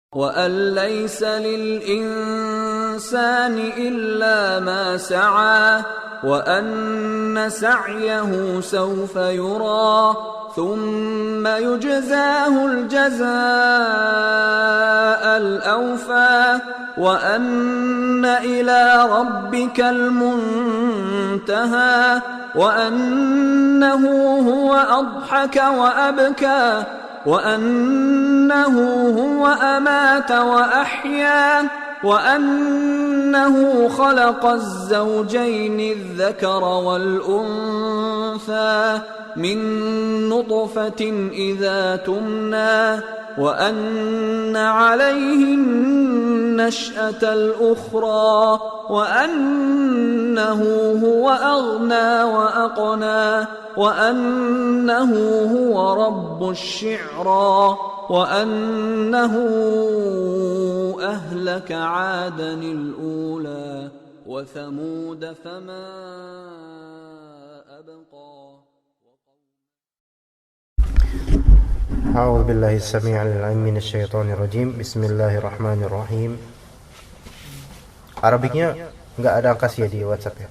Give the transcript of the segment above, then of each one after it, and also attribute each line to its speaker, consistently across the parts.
Speaker 1: وأن ليس للإنسان إلا ما سعى وأن سعيه سوف يرى ثم يجزاه الجزاء الأوفى وأن إلى ربك المنتهى وأنه هو أضحك وأبكى وأنه هو أمات وأحيا وأنه خلق الزوجين الذكر والأنثى من نطفة إذا تمنى وأن عليه النشأة الأخرى وأنه هو أغنى وأقنى وأنه هو رب الشعرى وأنه أهلك عادا الأولى وثمود فما أبقى.
Speaker 2: أعوذ بالله السميع العليم من الشيطان الرجيم. Bismillahirrahmanirrahim. Arabiknya nggak ada kasih ya di WhatsApp ya.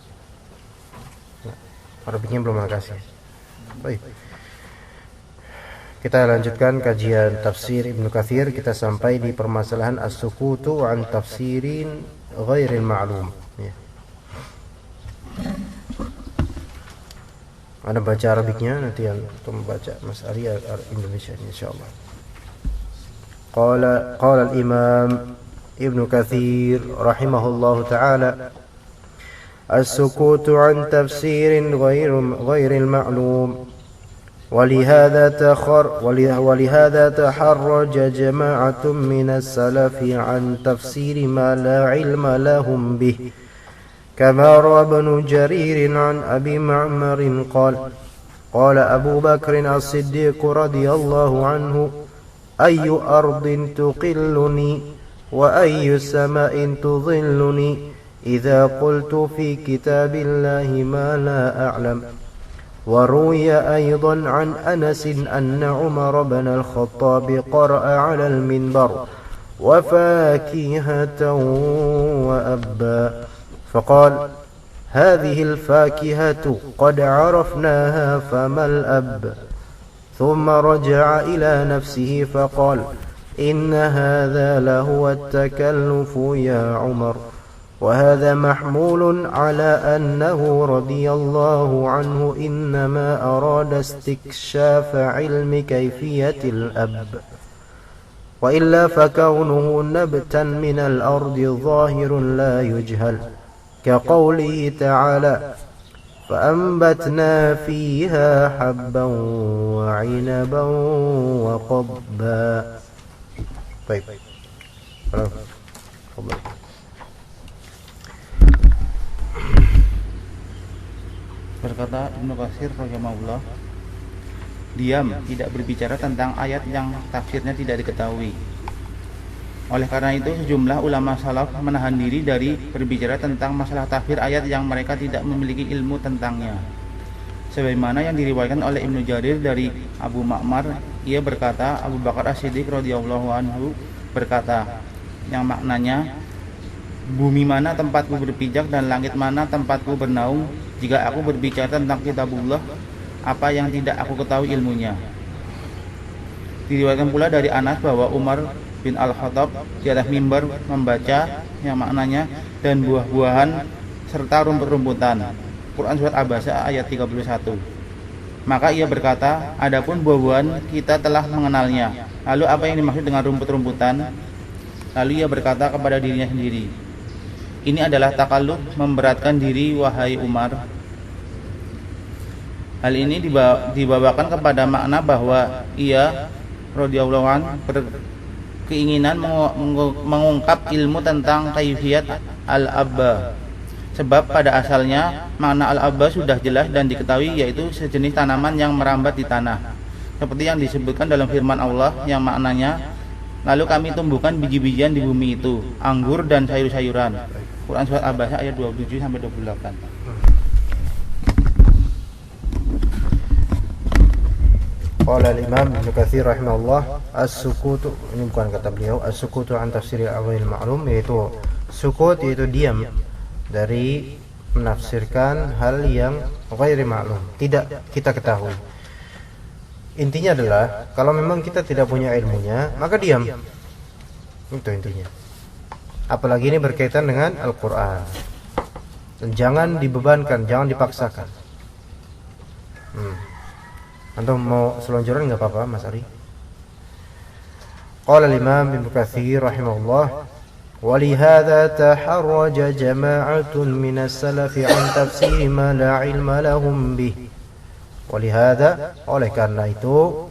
Speaker 2: Arabiknya belum ada kasih. Baik. Kita lanjutkan kajian tafsir Ibnu Katsir. Kita sampai di permasalahan as-sukutu an tafsirin ghairil ma'lum. Ya. Ada baca Arabiknya nanti yang untuk membaca Mas Arya Indonesia insyaallah. Qala al-Imam Ibnu Katsir rahimahullahu taala as-sukutu an tafsirin ghairil ma'lum ولهذا تحرج جماعة من السلف عن تفسير ما لا علم لهم به كما روى ابن جرير عن أبي معمر قال أبو بكر الصديق رضي الله عنه أي أرض تقلني وأي سماء تظلني إذا قلت في كتاب الله ما لا أعلم. وروي أيضا عن أنس أن عمر بن الخطاب قرأ على المنبر وفاكهة وأبا فقال هذه الفاكهة قد عرفناها فما الأب. ثم رجع إلى نفسه فقال إن هذا لهو التكلف يا عمر. وهذا محمول على أنه رضي الله عنه إنما أراد استكشاف علم كيفية الأب، وإلا فكونه نبتا من الأرض ظاهر لا يجهل، كقوله تعالى فأنبتنا فيها حبا وعنبا وقضبا. طيب.
Speaker 3: Berkata Ibnu Katsir rahimahullah, diam, tidak berbicara tentang ayat yang tafsirnya tidak diketahui. Oleh karena itu sejumlah ulama salaf menahan diri dari berbicara tentang masalah tafsir ayat yang mereka tidak memiliki ilmu tentangnya. Sebagaimana yang diriwayatkan oleh Ibnu Jarir dari Abu Ma'mar, ia berkata, Abu Bakar As-Siddiq radhiyallahu anhu berkata, yang maknanya, bumi mana tempatku berpijak dan langit mana tempatku bernaung. Jika aku berbicara tentang kitabullah, apa yang tidak aku ketahui ilmunya. Diriwayatkan pula dari Anas bahwa Umar bin Al-Khattab di atas mimbar membaca yang maknanya dan buah-buahan serta rumput-rumputan. Quran surat Abasa ayat 31. Maka ia berkata, adapun buah-buahan kita telah mengenalnya. Lalu apa yang dimaksud dengan rumput-rumputan? Lalu ia berkata kepada dirinya sendiri, ini adalah takalluf, memberatkan diri wahai Umar. Hal ini dibawakan kepada makna bahwa ia radhiyallahu anhu berkeinginan mengungkap ilmu tentang kaifiyat al-abba. Sebab pada asalnya makna al-abba sudah jelas dan diketahui, yaitu sejenis tanaman yang merambat di tanah. Seperti yang disebutkan dalam firman Allah yang maknanya, lalu kami tumbuhkan biji-bijian di bumi itu, anggur dan sayur-sayuran. Quran surat Abasa ayat 27 sampai 28.
Speaker 2: Qala al-Imam Ibnu Katsir rahimahullah, as-sukutu, ini bukan kata beliau, as-sukutu an tafsir al-awwal ma'lum, yaitu sukut, yaitu diam dari menafsirkan hal yang ghairi ma'lum, tidak kita ketahui. Intinya adalah kalau memang kita tidak punya ilmunya, maka diam. Itu intinya. Apalagi ini berkaitan dengan Al-Qur'an. Dan jangan dibebankan, jangan dipaksakan. Antum mau selonjoran enggak apa-apa, Mas Ari. Qala al-Imam Ibnu Katsir rahimahullah, "Walihada taharraja jama'atun minas salafi 'an tafsir ma la 'ilma lahum bih." Walihada, oleh karena itu,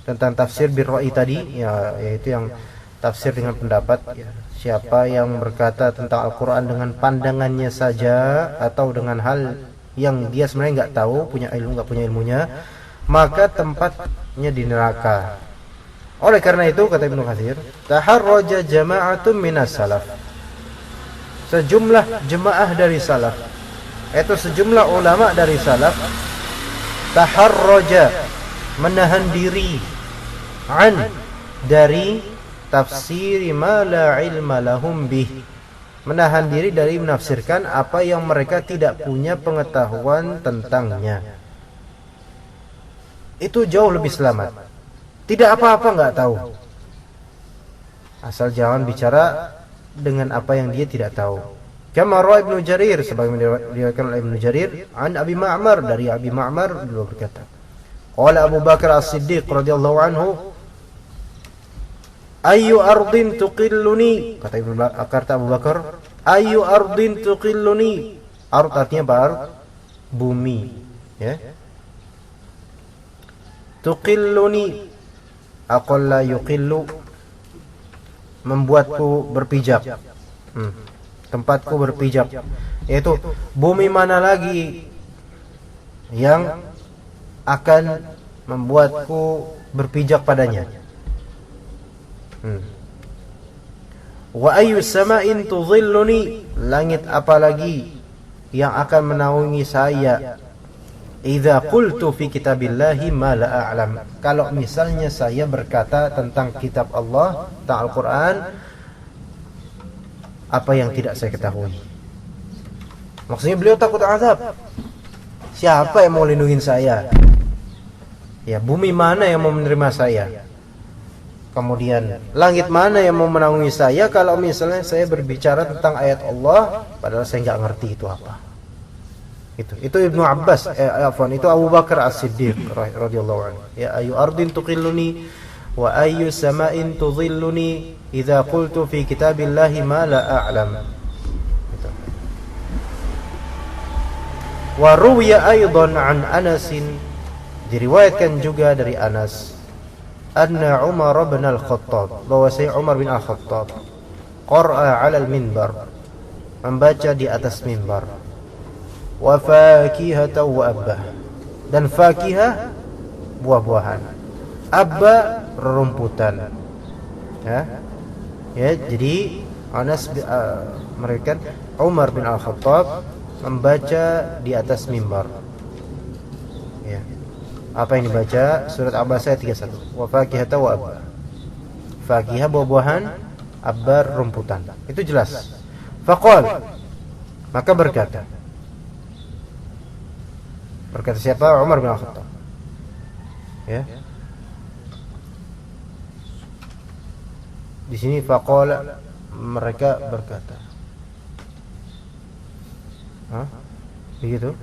Speaker 2: tentang tafsir birra'i tadi, ya, yaitu yang tafsir dengan pendapat, ya. Siapa yang berkata tentang Al-Qur'an dengan pandangannya saja atau dengan hal yang dia sebenarnya enggak tahu, punya ilmu enggak punya ilmunya, maka tempatnya di neraka. Oleh karena itu, kata Ibnu Katsir, taharraja jama'atun minas salaf, sejumlah jemaah dari salaf, yaitu sejumlah ulama dari salaf, taharraja, menahan diri, an, dari tafsir ma la ilma lahum bih, menahan diri dari menafsirkan apa yang mereka tidak punya pengetahuan tentangnya. Itu jauh lebih selamat. Tidak apa-apa enggak tahu, asal jangan bicara dengan apa yang dia tidak tahu. Kama rawi Ibnu Jarir, sebagaimana diriwayatkan oleh Ibnu Jarir an Abi Ma'mar, dari Abi Ma'mar, beliau berkata, qala Abu Bakar As-Siddiq radhiyallahu anhu, "Ayyu ardin tuqilluni?" Kata Abu Bakar, "Ayyu ardin tuqilluni?" Ard artinya bar, bumi, ya. Tuqilluni, aqalla yuqillu, membuatku berpijak, tempatku berpijak, yaitu bumi mana lagi yang akan membuatku berpijak padanya. Wa ayyu sama'in tudhilluni, langit apalagi yang akan menaungi saya. Idza qultu fi kitabillahi ma la a'lam, kalau misalnya saya berkata tentang kitab Allah, tentang Al-Qur'an, apa yang tidak saya ketahui. Maksudnya beliau takut azab. Siapa yang mau lindungin saya? Ya, bumi mana yang mau menerima saya? Kemudian langit mana yang mau menaungi saya kalau misalnya saya berbicara tentang ayat Allah padahal saya enggak ngerti itu apa. Itu Ibnu Abbas, itu Abu Bakar As-Siddiq radhiyallahu anhu. Ya ayu ardin tuqilluni wa ayu sama'in tudhilluni idza qultu fi kitabillahi ma la a'lam. Wa ruwiya aidan an Anas, diriwayatkan juga dari Anas, anna Umar bin Al-Khattab, bahwa saya Umar bin Al-Khattab qara'a 'ala al-minbar, membaca di atas mimbar, wa fakihatan wa abba, dan fakihah buah-buahan, abba rerumputan, ya. Jadi Anas meriwayatkan Umar bin Al-Khattab membaca di atas mimbar, ya. Apa yang dibaca? Surat Abbas ayat 31, wa fakihatan wa abba, fakihah buah-buahan, abba rumputan, itu jelas. Faqal, maka berkata siapa? Umar bin Al-Khattab, ya. Di sini faqala, mereka berkata, begitu.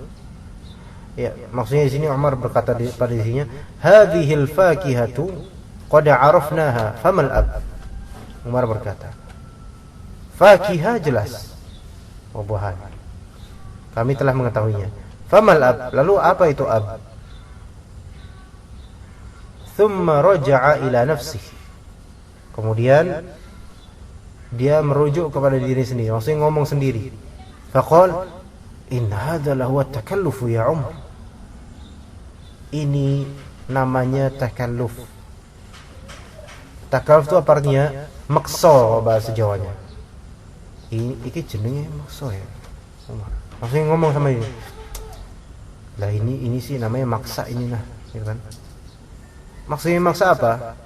Speaker 2: Ya, maksudnya di sini Umar berkata pada isinya, hadhil fakihatu qad arafnaha famal ab. Umar berkata, fakihah jelas, buah-buahan, kami telah mengetahuinya. Famal ab, lalu apa itu ab? Thumma raja'a ila nafsihi, kemudian dia merujuk kepada diri sendiri, maksudnya ngomong sendiri. Faqal, in hadza lahu at-takalluf ya Umar, ini namanya takalluf. Takalluf itu artinya makso bahasa Jawanya. Ini jenenge makso ya Umar, maksudnya ngomong sama ini. Lah ini sih namanya maksa ini, nah, gitu kan. Maksudnya maksa apa?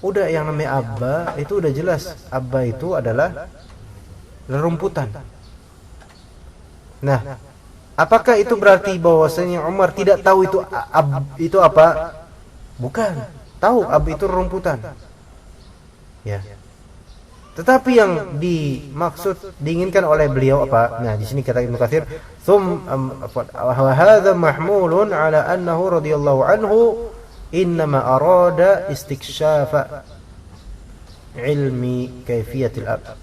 Speaker 2: Udah yang namanya abba itu udah jelas. Abba itu adalah rerumputan. Nah, apakah itu berarti bahwasanya Umar tidak tahu itu apa? Bukan. Tahu ab itu rerumputan. Ya. Tetapi yang diinginkan oleh beliau apa? Nah, di sini kata Ibnu Katsir, wa hadza mahmulun ala annahu radhiyallahu anhu innama arada istikshafa ilmi kaifiyatil ab.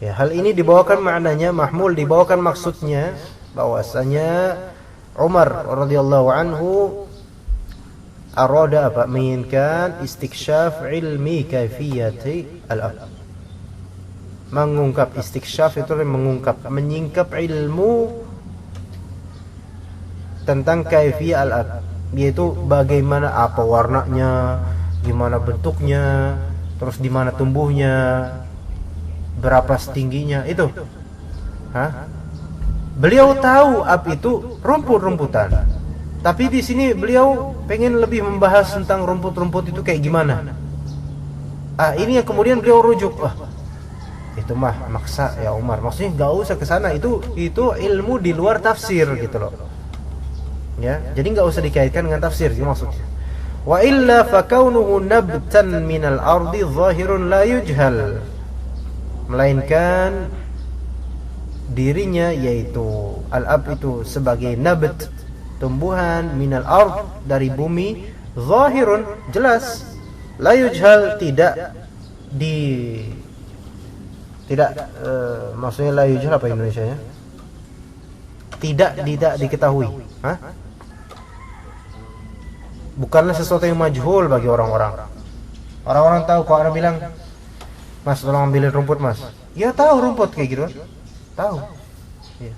Speaker 2: Ya, hal ini dibawakan maknanya mahmul, dibawakan maksudnya bahwasanya Umar radhiyallahu anhu arada apa? Menginginkan istikshaf ilmi kaifiyati al-ab. Mengungkap istikshaf itu menyingkap ilmu tentang kaifiyah al-ab, yaitu bagaimana apa warnanya, gimana bentuknya, terus di mana tumbuhnya, berapa setingginya itu. Beliau tahu ab itu rumput-rumputan. Tapi di sini beliau pengen lebih membahas tentang rumput-rumput itu kayak gimana. Ini yang kemudian beliau rujuk. Itu mah maksa ya Umar. Maksudnya enggak usah ke sana. Itu ilmu di luar tafsir gitu loh. Ya, jadi enggak usah dikaitkan dengan tafsir gitu maksudnya. Wa illa fa kaunuhu nabtan minal ardi zahirun la yujhal. Melainkan dirinya yaitu al-ab itu sebagai nabat, tumbuhan minal ard dari bumi, zahirun jelas, la yujhal maksudnya la yujhal apa Indonesianya? Tidak diketahui. Bukanlah sesuatu yang majhul bagi orang-orang. Orang-orang tahu kalau orang bilang, "Mas, tolong ambilin rumput, Mas." Ya tahu rumput kayak gitu. Tahu. Ya.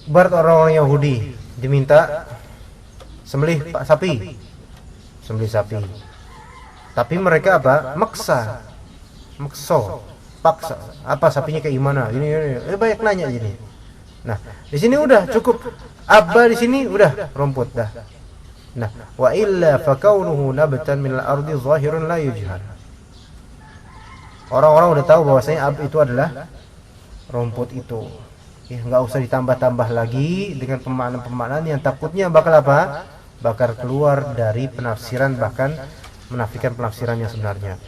Speaker 2: Barat orang-orang Yahudi diminta sembelih sapi. Tapi mereka apa? Paksa. Apa sapinya kayak gimana? Ini. Banyak nanya jadi. Nah, di sini udah cukup. Abba di sini udah rumput dah. Nah, wa illa fa kaunuhu nabatan min al-ardi zahirun la yujhal. Orang-orang udah tahu bahwasanya ab itu adalah rumput itu. Ya, enggak usah ditambah-tambah lagi dengan pemahaman-pemahaman yang takutnya bakal apa? Bakal keluar dari penafsiran, bahkan menafikan penafsiran yang sebenarnya.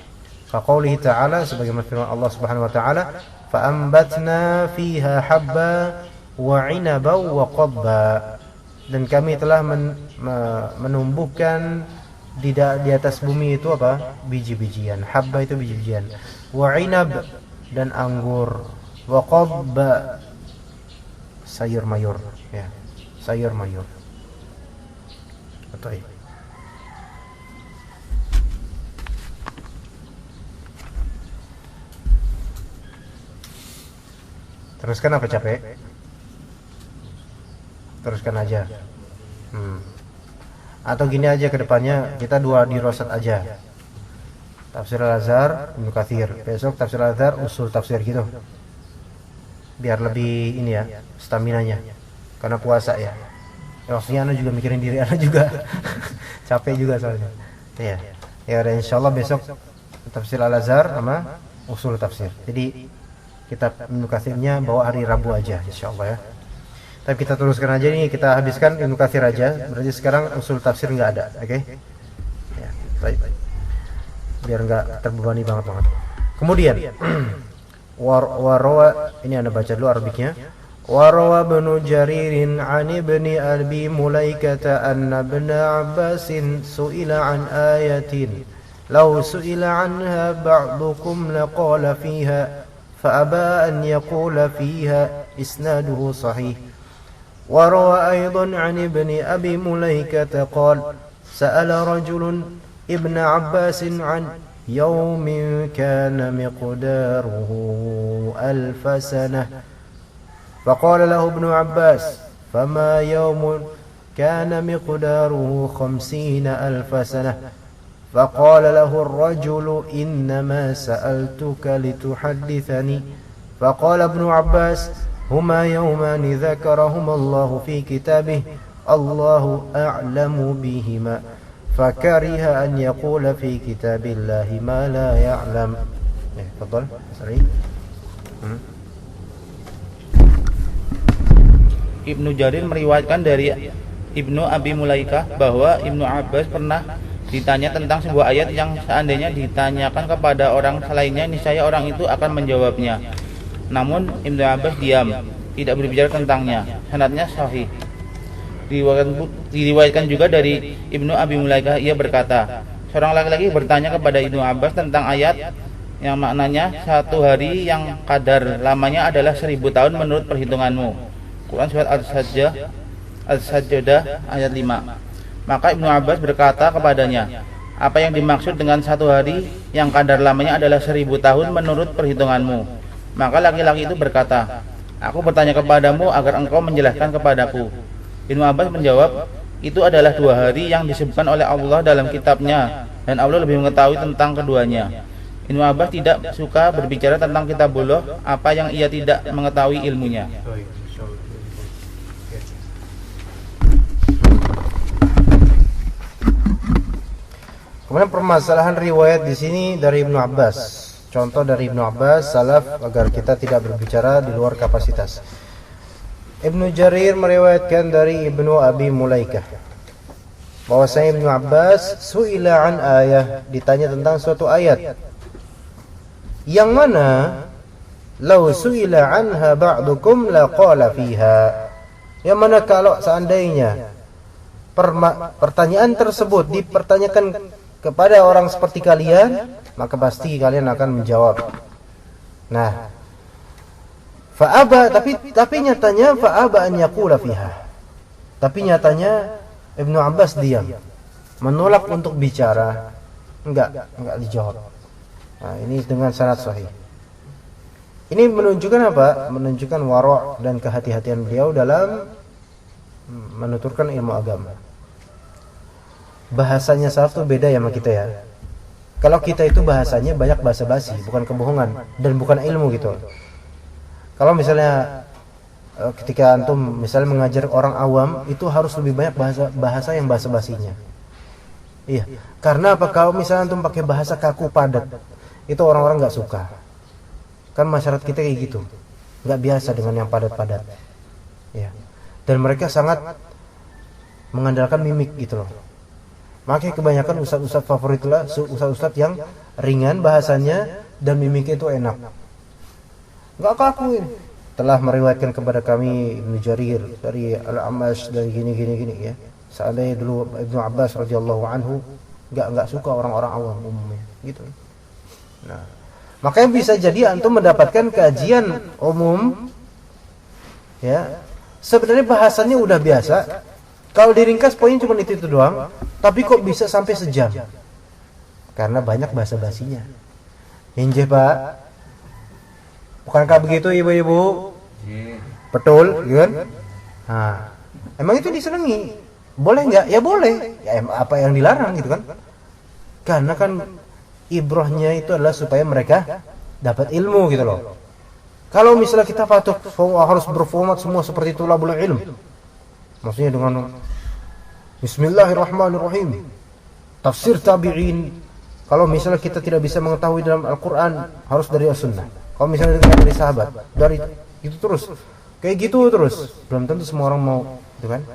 Speaker 2: Faqaulihi ta'ala, sebagaimana firman Allah Subhanahu wa taala, fa ambatna fiha habba wa 'inaban wa qadba. Dan kami telah menumbuhkan di atas bumi itu apa? Biji-bijian. Habba itu biji-bijian. Wa 'inab dan anggur. Wa qadba sayur mayur, ya. Sayur mayur. Betul. Teruskan apa capek? Teruskan aja. Atau gini aja ke depannya kita dua dirosat aja. Tafsir Al-Azhar, Ibnu Katsir. Besok tafsir Al-Azhar, usul tafsir gitu. Biar lebih ini ya, staminanya. Karena puasa ya. Maksudnya Anda juga mikirin diri Anda juga. Capek juga soalnya. Ya. Ya udah insyaallah besok tafsir Al-Azhar sama usul tafsir. Jadi kitab Ibnu Katsirnya bawa hari Rabu aja insyaallah ya. Tapi kita teruskan aja nih, kita habiskan Ibnu Katsir aja. Berarti sekarang usul tafsir enggak ada, oke? Ya, baik. Biar enggak terbebani banget. Kemudian warawa, ini Anda baca dulu Arabiknya. Warawa Ibnu Jaririn an Ibni Abi Mulaikata anna Ibn Abbas su'ila an ayatin law su'ila anha ba'dukum laqala fiha فأبى أن يقول فيها إسناده صحيح. وروى أيضا عن ابن أبي مليكة قال سأل رجل ابن عباس عن يوم كان مقداره 1000 سنة فقال له ابن عباس فما يوم كان مقداره 50,000 سنة فقال له الرجل إنما سألتك لتحدثني فقال ابن عباس هما يومان ذكرهما الله في كتابه Allahu a'lamu bihima fakariha an yaqula fi kitabillahi ma la ya'lam. Tafadhal, sorry.
Speaker 3: Ibnu Jarir meriwayatkan dari Ibnu Abi Mulaikah bahwa Ibnu Abbas pernah ditanya tentang sebuah ayat yang seandainya ditanyakan kepada orang selainnya niscaya orang itu akan menjawabnya. Namun Ibnu Abbas diam, tidak berbicara tentangnya. Sanadnya sahih. Diriwayatkan juga dari Ibnu Abi Mulaikah, ia berkata, seorang laki-laki bertanya kepada Ibnu Abbas tentang ayat yang maknanya satu hari yang kadar lamanya adalah 1000 tahun menurut perhitunganmu. Quran surat Al-Sajdah ayat 5. Maka Ibnu Abbas berkata kepadanya, apa yang dimaksud dengan satu hari yang kadar lamanya adalah 1000 tahun menurut perhitunganmu? Maka laki-laki itu berkata, aku bertanya kepadamu agar engkau menjelaskan kepadaku. Ibnu Abbas menjawab, itu adalah 2 hari yang disebutkan oleh Allah dalam kitabnya, dan Allah lebih mengetahui tentang keduanya. Ibnu Abbas tidak suka berbicara tentang kitabullah apa yang ia tidak mengetahui ilmunya.
Speaker 2: Kemudian permasalahan riwayat di sini dari Ibnu Abbas. Contoh dari Ibnu Abbas, salaf, agar kita tidak berbicara di luar kapasitas. Ibnu Jarir meriwayatkan dari Ibnu Abi Mulaikah bahwasanya Ibnu Abbas su'ila an ayah, ditanya tentang suatu ayat yang mana law su'ila anha ba'dukum laqala fiha, yang mana kalau seandainya pertanyaan tersebut dipertanyakan kepada orang seperti kalian, maka pasti kalian akan menjawab. Nah, fa'aba, tapi nyatanya fa'aba an yaqula fiha. Tapi nyatanya Ibnu Abbas diam, menolak untuk bicara, enggak dijawab. Nah, ini dengan sanad sahih. Ini menunjukkan apa? Menunjukkan wara' dan kehati-hatian beliau dalam menuturkan ilmu agama. Bahasanya salaf itu beda ya sama kita ya. Kalau kita itu bahasanya banyak basa-basi, bukan kebohongan dan bukan ilmu gitu. Kalau misalnya ketika antum misalnya mengajar orang awam, itu harus lebih banyak bahasa yang basa-basinya. Iya. Karena apa? Kalau misalnya antum pakai bahasa kaku padat, itu orang-orang enggak suka. Kan masyarakat kita kayak gitu. Enggak biasa dengan yang padat-padat. Ya. Dan mereka sangat mengandalkan mimik gitu loh. Makanya kebanyakan ustaz-ustaz favorit lah, ustaz-ustaz yang ringan bahasanya dan mimiknya itu enak. Enggak kaku ini. Telah meriwayatkan kepada kami Ibnu Jarir dari Al-Amash dari gini ya. Seandainya dulu Ibnu Abbas radhiyallahu anhu enggak suka orang-orang awam umumnya, gitu. Nah, makanya bisa jadi antum mendapatkan kajian umum ya. Sebenarnya bahasanya udah biasa. Kalau diringkas poinnya cuma itu doang, tapi kok bisa sampai sejam? Karena banyak bahasa basinya. Injih Pak, bukankah begitu ibu-ibu? Betul, kan? Nah, emang itu disenangi? Boleh nggak? Ya boleh. Ya apa yang dilarang gitu kan? Karena kan ibrahnya itu adalah supaya mereka dapat ilmu gitu loh. Kalau misalnya kita patut harus berformat semua seperti tulabul ilm, maksudnya dengan Bismillahirrahmanirrahim, tafsir tabi'in. Kalau misalnya kita tidak bisa mengetahui dalam Al-Quran, harus dari As-Sunnah. Kalau misalnya dari sahabat, dari itu terus, kayak gitu terus, belum tentu semua orang mau, gitu kan?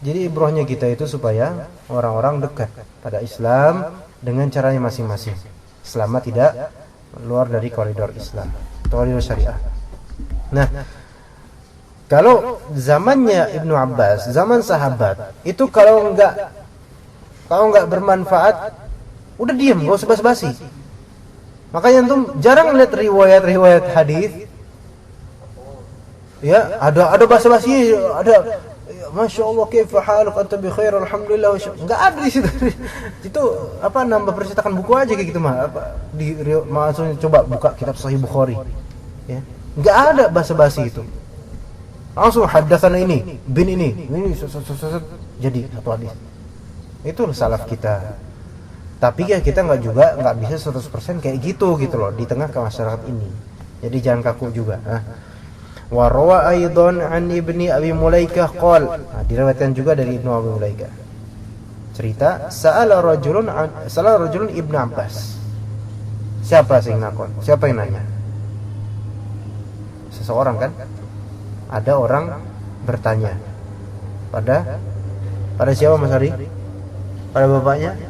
Speaker 2: Jadi ibrahnya kita itu supaya orang-orang dekat pada Islam dengan caranya masing-masing, selama tidak keluar dari koridor Islam, koridor syariah. Nah, kalau zamannya Ibnu Abbas, zaman sahabat, itu kalau enggak bermanfaat, udah diam, enggak usah basa-basi. Makanya antum jarang lihat riwayat hadis. Ya, ada basa-basi, ada Masya Allah, kaifa haluk, anta bi khair, alhamdulillah. Enggak ada di situ. Itu apa, nambah percetakan buku aja kayak gitu mah. Apa langsung coba buka kitab Sahih Bukhari. Ya. Enggak ada basa-basi itu. Langsung haddatsana ini, bin ini jadi satu hadis. Itu salaf kita. Tapi ya kita enggak bisa 100% kayak gitu loh di tengah masyarakat ini. Jadi jangan kaku juga. Nah, Wa rawa aidan an Ibni Abi Mulaikah qala. Nah, diriwayatkan juga dari Ibnu Abi Mulaikah. Cerita sa'ala rajulun Ibnu Abbas. Siapa sing nakon? Siapa yang nanya? Seseorang kan? Ada orang bertanya. Pada siapa Mas Ari? Pada bapaknya?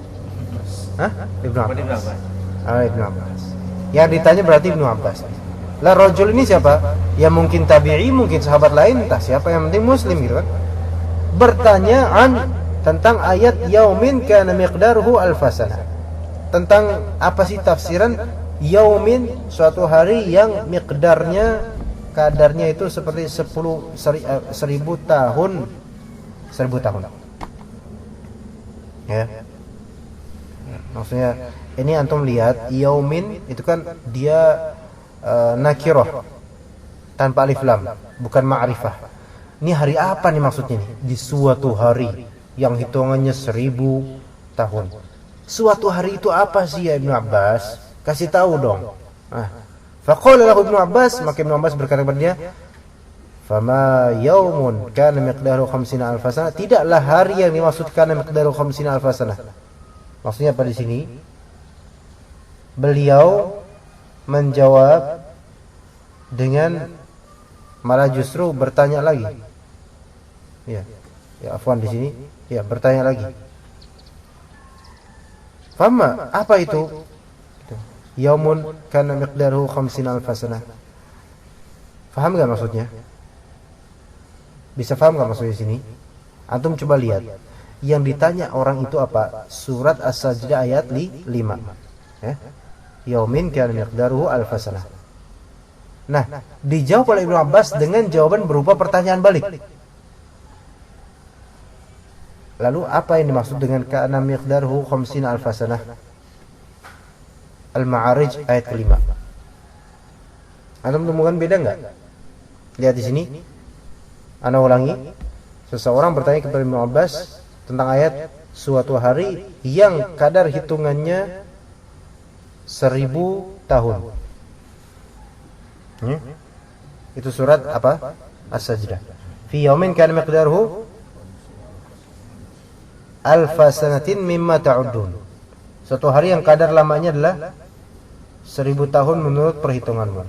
Speaker 2: Hah? Ibnu Abbas. Ibnu Abbas. Yang ditanya berarti Ibnu Abbas. Lah rajul ini siapa? Ya mungkin tabi'i, mungkin sahabat lain, entah siapa, yang penting muslim gitu kan. Bertanya tentang ayat yaumin kana miqdaruhu alfasana. Tentang apa sih tafsiran yaumin, suatu hari yang miqdarnya, kadarnya itu seperti 1000 tahun. 1000 tahun. Ya. Maksudnya ini antum lihat yaumin itu kan dia nakirah tanpa alif lam, bukan ma'rifah. Ini hari apa nih maksudnya nih? Di suatu hari yang hitungannya 1000 tahun. Suatu hari itu apa sih ya Ibnu Abbas? Kasih tahu dong. Faqala lahu Ibnu Abbas, maka Ibnu Abbas berkata kepada dia, "Fama yaumun kana miqdaruhu 50 alf sanah." Tidaklah hari yang dimaksudkan miqdaruhu 50 alf sanah. Maksudnya apa di sini? Beliau menjawab dengan malah justru bertanya lagi. Ya afwan di sini, ya bertanya lagi. Fama, apa itu? Yaumun kana miqdaruhu 50 alf sanah. Faham enggak maksudnya? Bisa paham enggak maksudnya di sini? Antum coba lihat. Yang ditanya orang itu apa? Surat As-Sajdah ayat 5. Ya. Yaumin kana miqdaruhu alf sanah. Nah, dijawab oleh Ibnu Abbas dengan jawaban berupa pertanyaan balik. Lalu apa yang dimaksud dengan kana miqdaruhu 50 alf sanah? Al-Ma'arij ayat ke-5. Antum temukan beda enggak? Lihat di sini. Ana ulangi. Seseorang bertanya kepada Ibnu Abbas tentang ayat suatu hari yang kadar hitungannya 1000 tahun. Itu surat apa? As-Sajdah. Fi yaumin kana miqdaruhu alfa sanatin mimma ta'uddun. Suatu hari yang kadar lamanya adalah 1000 tahun menurut perhitunganmu.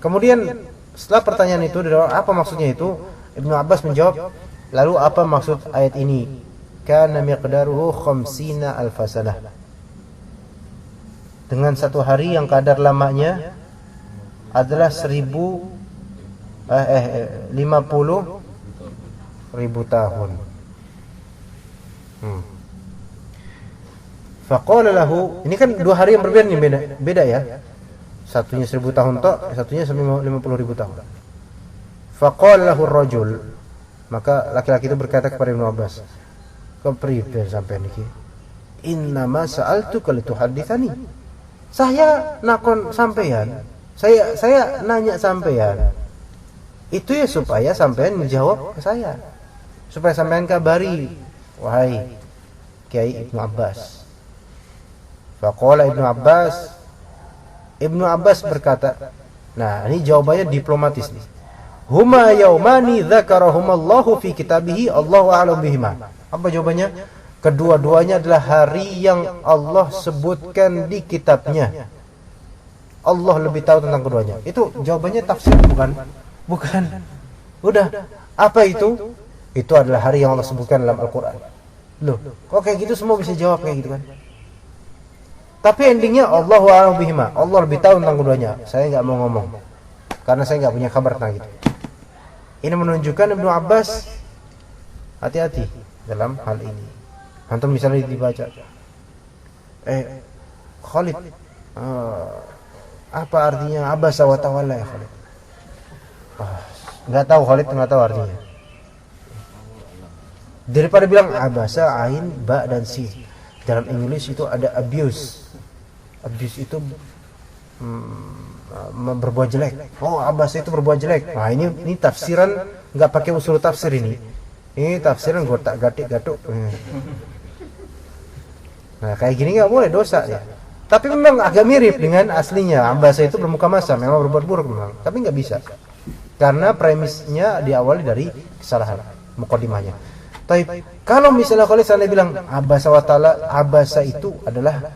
Speaker 2: Kemudian setelah pertanyaan itu, apa maksudnya itu? Ibnu Abbas menjawab, lalu apa maksud ayat ini? Kana miqdaruhu 50 alf sanah. Dengan satu hari yang kadar lamanya adalah 50.000 tahun. Faqala lahu, ini kan dua hari yang berbeda nih, beda ya. Satunya 1000 tahun tok, satunya 50.000 tahun. Faqala lahu ar-rajul, maka laki-laki itu berkata kepada Ibnu Abbas, "Kepriben sampean iki? Innama sa'altuka lituhadditsani." Saya nakon sampean. Saya nanya sampean. Itu ya supaya sampean menjawab ke saya. Supaya sampean kabari, wahai Kiai Ibnu Abbas. Faqala Ibnu Abbas berkata, nah ini jawabannya diplomatis nih. Huma yaumani dzakarahumallahu fi kitabihi, Allahu a'lam bihima. Apa jawabannya? Kedua-duanya adalah hari yang Allah sebutkan di kitabnya. Allah lebih tahu tentang keduanya. Itu jawabannya tafsir bukan? Udah. Apa itu? Itu adalah hari yang Allah sebutkan dalam Al-Qur'an. Loh, kok kayak gitu semua bisa jawab kayak gitu kan? Tapi endingnya Allahu a'lam bihima. Allah lebih tahu tentang keduanya. Saya enggak mau ngomong karena saya enggak punya kabar tentang itu. Ini menunjukkan Ibnu Abbas hati-hati dalam hal ini. Antum misalnya dibaca, Khalid, apa artinya abasa wa tawalla ya Khalid? Enggak tahu Khalid, enggak tahu artinya. Daripada bilang abasa, ain, ba dan sin. Dalam Inggris itu ada abuse. Abuse itu berbuat jelek. Oh, abasa itu berbuat jelek. Nah, ini tafsiran enggak pakai usul tafsir ini. Ini tafsiran gotak-gatik-gatuk. Nah, kayak gini enggak boleh, dosa ya. Tapi memang agak mirip dengan aslinya. Abasa itu bermuka masa, memang berbuat buruk memang. Tapi enggak bisa. Karena premisnya diawali dari kesalahan mukadimahnya. Tapi kalau misalnya kalau saya bilang abasa wa ta'ala, abasa itu adalah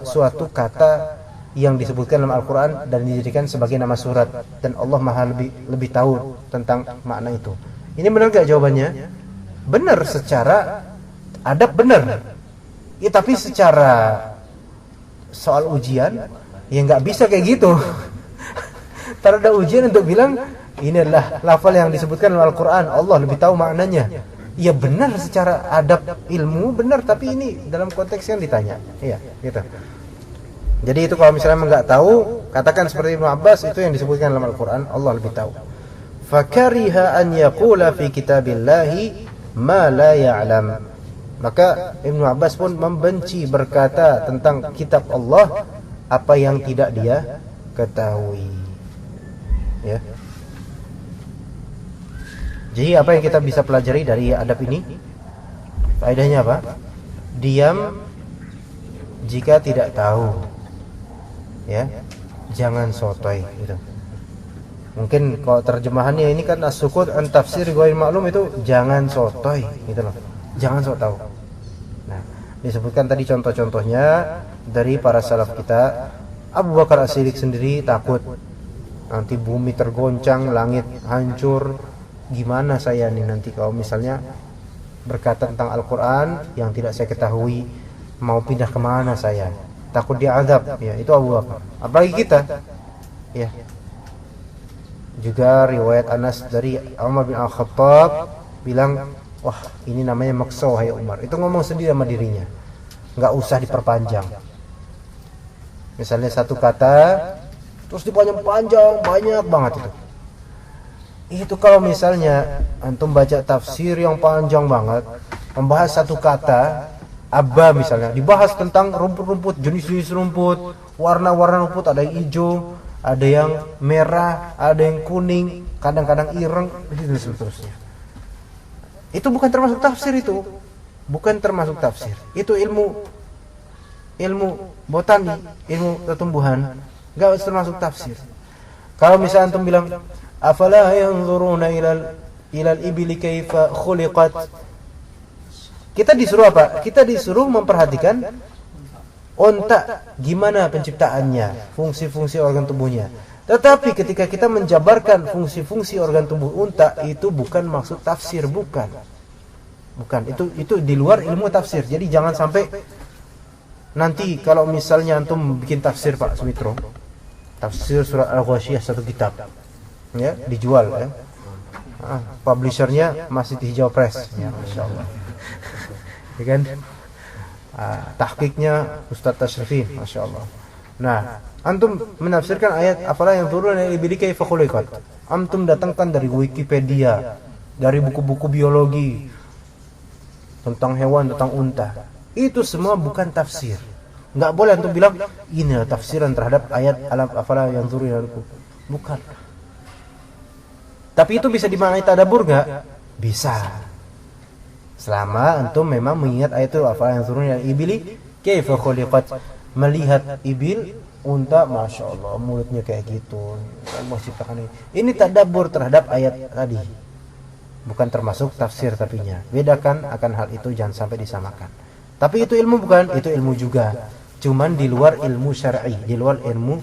Speaker 2: suatu kata yang disebutkan dalam Al-Quran dan dijadikan sebagai nama surat, dan Allah Maha lebih tahu tentang makna itu. Ini benar gak jawabannya? Benar secara adab benar. Ya, tapi secara soal ujian ya nggak bisa kayak gitu. Tak ada ujian untuk bilang ini adalah lafal yang disebutkan dalam Al-Quran, Allah lebih tahu maknanya. Ya benar secara adab ilmu benar, tapi ini dalam konteks yang ditanya. Iya, gitu. Jadi itu kalau misalnya nggak tahu, katakan seperti Ibnu Abbas, itu yang disebutkan dalam Al-Quran, Allah lebih tahu. Fakariha an yaqula fi kitabillahi ma la ya'lam. Maka Ibnu Abbas pun membenci berkata tentang kitab Allah apa yang tidak dia ketahui. Ya. Jadi apa yang kita bisa pelajari dari adab ini? Faedahnya apa? Diam jika tidak tahu. Ya, jangan sotoy gitu. Mungkin kalau terjemahannya ini kan as-sukut an tafsir ghair maklum, itu jangan sotoy gitu loh. Jangan sok tahu. Nah, disebutkan tadi contoh-contohnya dari para salaf kita. Abu Bakar As-Siddiq sendiri takut nanti bumi tergoncang, langit hancur. Gimana saya nih nanti kalau misalnya berkata tentang Al-Quran yang tidak saya ketahui, mau pindah kemana saya? Takut dia azab, ya itu Abu Bakar. Apalagi kita, ya. Juga riwayat Anas dari Umar bin Al-Khattab bilang, wah ini namanya maksa wahai Umar. Itu ngomong sendiri sama dirinya, nggak usah diperpanjang. Misalnya satu kata, terus dipanjang-panjang, banyak banget itu. Itu kalau misalnya antum baca tafsir yang panjang banget, membahas satu kata. Abba misalnya dibahas tentang rumput-rumput, jenis-jenis rumput, warna-warna rumput, ada yang hijau, ada yang merah, ada yang kuning, kadang-kadang ireng, dan seterusnya. Itu bukan termasuk tafsir, itu bukan termasuk tafsir. Itu ilmu botani, ilmu tumbuhan, enggak termasuk tafsir. Kalau misalnya antum bilang afala yanzuruna ilal ibili kaifa khuliqat, kita disuruh apa? Kita disuruh memperhatikan unta, gimana penciptaannya, fungsi-fungsi organ tubuhnya. Tetapi ketika kita menjabarkan fungsi-fungsi organ tubuh unta, itu bukan maksud tafsir, bukan. Itu di luar ilmu tafsir. Jadi jangan sampai nanti kalau misalnya antum bikin tafsir Pak Sumitro, tafsir surat Al-Ghasyiyah satu kitab, ya, dijual ya. Publishernya masih di Hijau Press, ya, masyaallah. Ya kan? Tahqiqnya Ustaz Tashrifin, masyaallah. Nah, antum menafsirkan ayat afala yang turun dari ibili kaifa khuliqat. Antum datangkan dari Wikipedia, dari buku-buku biologi tentang hewan, tentang unta. Itu semua bukan tafsir. Enggak boleh antum bilang ini adalah tafsiran terhadap ayat alam afala yang turun dari bukan. Tapi itu bisa dimaknai tadabbur enggak? Bisa. Selama antum memang mengingat ayat itu afala yang turun dari ibili kaifa khuliqat, melihat ibil, unta, masya Allah mulutnya kayak gitu, Allah ciptakan ini. Ini tadabbur terhadap ayat tadi, bukan termasuk tafsir tapinya. Bedakan akan hal itu, jangan sampai disamakan. Tapi itu ilmu bukan? Itu ilmu juga, cuman di luar ilmu syar'i, di luar ilmu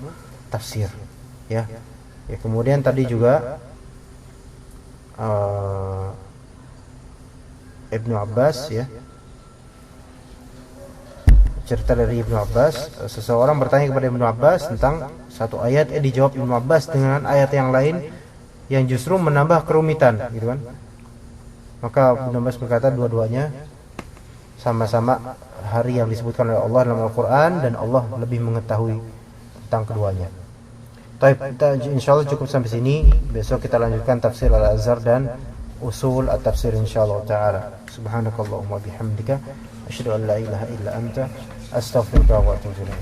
Speaker 2: tafsir. Ya, kemudian tadi juga Ibnu Abbas, ya, cerita dari Ibnu Abbas, seseorang bertanya kepada Ibnu Abbas tentang satu ayat, dijawab Ibnu Abbas dengan ayat yang lain yang justru menambah kerumitan, gitu kan. Maka Ibnu Abbas berkata dua-duanya sama-sama hari yang disebutkan oleh Allah dalam Al-Quran, dan Allah lebih mengetahui tentang keduanya. Kita insyaallah cukup sampai sini. Besok kita lanjutkan tafsir Al-Azhar dan usul at-tafsir insyaallah taala. Subhanakallahumma bihamdika asyhadu an la ilaha illa anta astaghfiruka wa atubu ilaik.